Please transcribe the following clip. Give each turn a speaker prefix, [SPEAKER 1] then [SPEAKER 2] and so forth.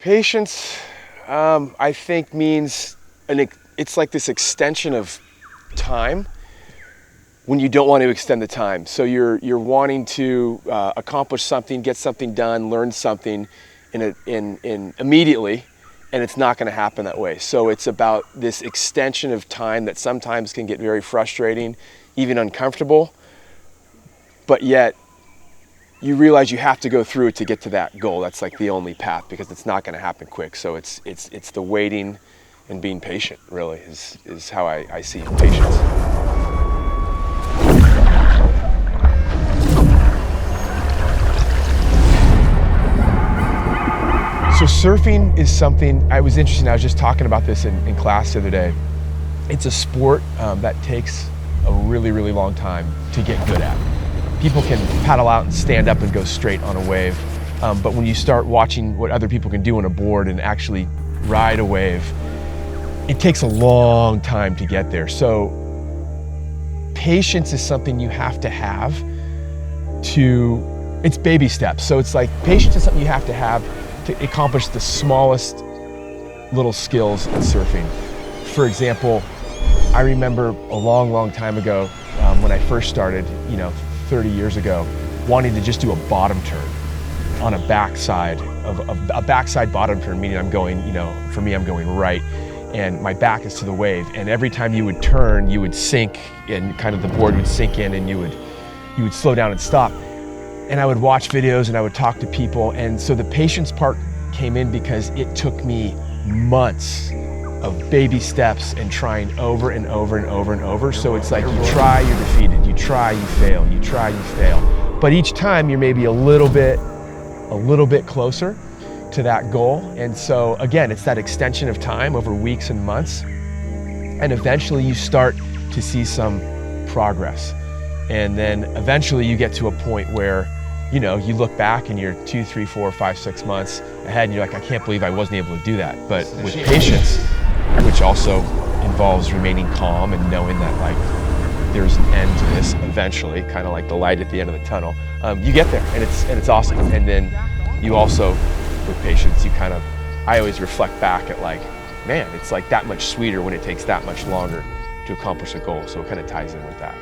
[SPEAKER 1] Patience, I think means, it's like this extension of time when you don't want to extend the time. So you're wanting to accomplish something, get something done, learn something in immediately, and it's not going to happen that way. So it's about this extension of time that sometimes can get very frustrating, even uncomfortable, but yet you realize you have to go through it to get to that goal. That's like the only path, because it's not going to happen quick. So it's the waiting and being patient, really, is how I see patience. So surfing is something, I was interested, I was just talking about this in class the other day. It's a sport that takes a really, really long time to get good at. People can paddle out and stand up and go straight on a wave, but when you start watching what other people can do on a board and actually ride a wave, it takes a long time to get there. So patience is something you have to, it's baby steps. So it's like patience is something you have to accomplish the smallest little skills in surfing. For example, I remember a long, long time ago when I first started, 30 years ago, wanting to just do a bottom turn on a backside a backside bottom turn, meaning I'm going, for me, I'm going right, and my back is to the wave. And every time you would turn, you would sink, and kind of the board would sink in, and you would slow down and stop. And I would watch videos and I would talk to people. And so the patience part came in because it took me months of baby steps and trying over and over and over and over. So it's like you try, you're defeated. You try, you fail. You try, you fail. But each time you're maybe a little bit closer to that goal. And so again, it's that extension of time over weeks and months. And eventually you start to see some progress. And then eventually you get to a point where you look back and you're 2, 3, 4, 5, 6 months ahead, and you're like, I can't believe I wasn't able to do that. But with patience, which also involves remaining calm and knowing that there's an end to this eventually, kind of like the light at the end of the tunnel, you get there, and it's awesome. And then you also, with patience, I always reflect back at man, it's like that much sweeter when it takes that much longer to accomplish a goal. So it kind of ties in with that.